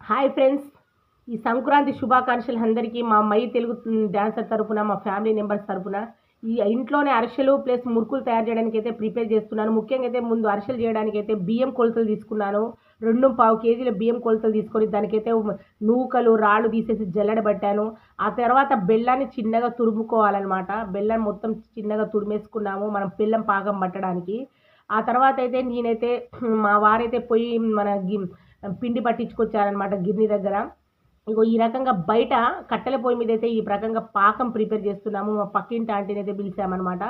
Hi friends, ఈ సంక్రాంతి శుభాకాంక్షలు అందరికీ మా మై తెలుగు డాన్సర్ తరపున, మా ఫ్యామిలీ మెంబర్స్ తరపున. ఈ ఇంట్లోనే అరిసెలు ప్లస్ మురుకులు తయారు చేయడానికి అయితే ప్రిపేర్ చేస్తున్నాను. ముఖ్యంగా అయితే ముందు అరిసెలు చేయడానికి అయితే బియ్యం కొలతలు తీసుకున్నాను. 2.5 కేజీల బియ్యం కొలతలు తీసుకొని దానికైతే నూకలు, రాళ్ళు తీసేసి జల్లెడబట్టాను. ఆ తర్వాత బెల్లాన్ని చిన్నగా తురుముకోవాలన్నమాట. బెల్లం మొత్తం చిన్నగా తురిమేసుకున్నాము మనం బెల్లం పాకం పట్టడానికి. ఆ తర్వాత అయితే నేనైతే మా వారైతే పొయ్యి మన పిండి పట్టించుకొచ్చారనమాట గిర్నీ దగ్గర. ఇగో ఈ రకంగా బయట కట్టెల పొయ్యి మీదైతే ఈ రకంగా పాకం ప్రిపేర్ చేస్తున్నాము. మా పక్కింటి ఆంటీనైతే పిలిచామనమాట.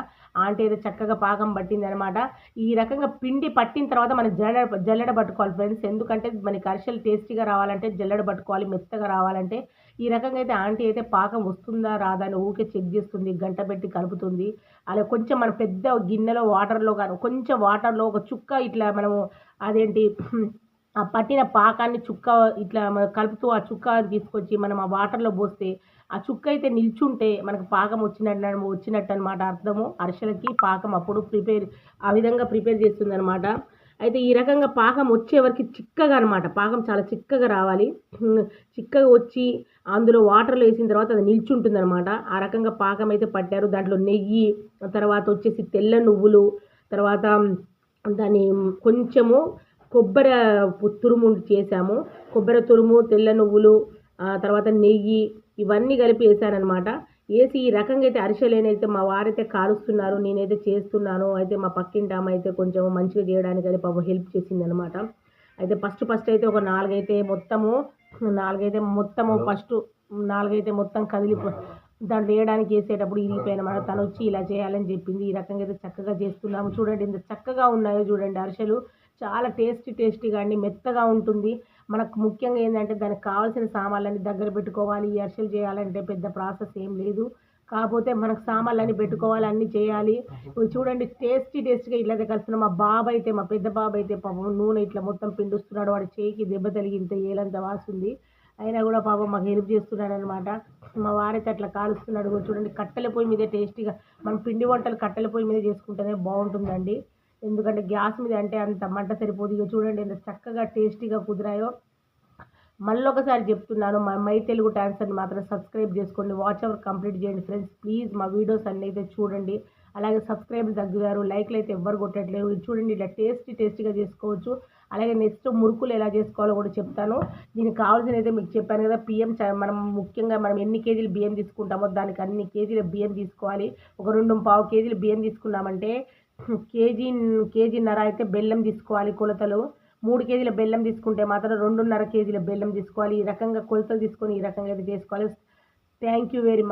ఆంటీ అయితే చక్కగా పాకం పట్టిందనమాట. ఈ రకంగా పిండి పట్టిన తర్వాత మనం జల్లెడ పట్టుకోవాలి ఫ్రెండ్స్. ఎందుకంటే మనకి అరిసెలు టేస్టీగా రావాలంటే జల్లెడ పట్టుకోవాలి, మెత్తగా రావాలంటే. ఈ రకంగా అయితే ఆంటీ అయితే పాకం వస్తుందా రాదా అని ఊరికే చెక్ చేస్తుంది, గంట పెట్టి కలుపుతుంది. అలా కొంచెం మన పెద్ద గిన్నెలో వాటర్‌లో గాను కొంచెం వాటర్‌లో ఒక చుక్క ఇట్లా మనము అదేంటి ఆ పట్టిన పాకాన్ని చుక్క ఇట్లా కలుపుతూ ఆ చుక్క తీసుకొచ్చి మనం ఆ వాటర్‌లో పోస్తే, ఆ చుక్క అయితే నిల్చుంటే మనకు పాకం వచ్చినట్టనమాట అర్థము. అరిసెలకి పాకం అప్పుడు ఆ విధంగా ప్రిపేర్ చేస్తుందనమాట. అయితే ఈ రకంగా పాకం వచ్చే వరకి చిక్కగా అనమాట. పాకం చాలా చిక్కగా రావాలి. చిక్కగా వచ్చి అందులో వాటర్‌లో ఏసిన తర్వాత అది నిల్చుంటుందనమాట. ఆ రకంగా పాకం అయితే పట్టారు. దాంట్లో నెయ్యి, తర్వాత వచ్చేసి తెల్ల నువ్వులు, తర్వాత దాన్ని కొంచెము కొబ్బరి తురుము చేశాము. కొబ్బరి తురుము, తెల్ల నువ్వులు, తర్వాత నెయ్యి ఇవన్నీ కలిపి ఏసాననమాట. ఏసి ఈ రకంగా అయితే అరిసెలనైతే మా వారైతే కాలుస్తున్నారు. నేనైతే చేస్తున్నాను. అయితే మా పక్కింటి ఆమె అయితే కొంచెం మంచిగా చేయడానికని పాపం హెల్ప్ చేసిందనమాట. అయితే ఫస్ట్ అయితే ఒక 4 అయితే మొత్తం దాంట్లో వేయడానికి ఏసేటప్పుడు ఇరిగిపోయాయనమాట. తనొచ్చి ఇలా చేయాలని చెప్పింది. ఈ రకంగా అయితే చక్కగా చేస్తున్నాము. చూడండి ఎంత చక్కగా ఉన్నాయో చూడండి అరిసెలు. చాలా టేస్టీగా అండి. మెత్తగా ఉంటుంది. మనకు ముఖ్యంగా ఏందంటే దానికి కావాల్సిన సామాన్లన్నీ దగ్గర పెట్టుకోవాలి. ఈ అరిసెలు చేయాలంటే పెద్ద ప్రాసెస్ ఏం లేదు. కాపోతే మనకు సామాన్లన్నీ పెట్టుకోవాలి, అన్నీ చేయాలి. ఇప్పుడు చూడండి టేస్టీగా ఇట్లయితే కలుపుతున్నాం. మా పెద్ద బాబయితే పాపం నూనె ఇట్లా మొత్తం పిండుస్తున్నాడు. వాడి చేయికి దెబ్బ తగిలి ఇంత ఏలంత వాసింది. అయినా గూడా పాపం మాకు హెల్ప్ చేస్తున్నాడనమాట. మా వారైతే అట్లా కాలుస్తున్నాడు. చూడండి కట్టెల పొయ్యి మీదే టేస్టీగా మనం పిండి వంటలు కట్టెల పొయ్యి మీద చేసుకుంటేనే బావుంటుందండి. ఎందుకంటే గ్యాస్ మీద అంటే అంత మంట సరిపోదు. ఇగ చూడండి ఎంత చక్కగా టేస్టీగా కుదిరాయో. మళ్ళొకసారి చెప్తున్నాను, మా మై తెలుగు డాన్సర్‌ని మాత్రం సబ్స్క్రైబ్ చేసుకోండి. వాచ్ అవర్ కంప్లీట్ చేయండి ఫ్రెండ్స్. ప్లీజ్ మా వీడియోస్ అన్నీ అయితే చూడండి. అలాగే సబ్స్క్రైబ్ తగ్గారు. లైక్‌లు అయితే ఎవ్వరు కొట్టట్లేరు. ఇది చూడండి ఇట్లా టేస్టీగా చేసుకోవచ్చు. అలాగే నెక్స్ట్ మురుకులు ఎలా చేసుకోవాలో కూడా చెప్తాను. దీనికి కావాల్సినదైతే మీకు చెప్పాను కదా! మనం ముఖ్యంగా మనం ఎన్ని కేజీలు బియ్యం తీసుకుంటామో దానికి అన్ని కేజీల బియ్యం తీసుకోవాలి. ఒక 2.5 కేజీలు బియ్యం తీసుకున్నామంటే కేజీన్నర అయితే బెల్లం తీసుకోవాలి కొలతలు. 3 కేజీల బెల్లం తీసుకుంటే మాత్రం 2.5 కేజీల బెల్లం తీసుకోవాలి. ఈ రకంగా కొలతలు తీసుకొని ఈ రకంగా అయితే చేసుకోవాలి. Thank you very much.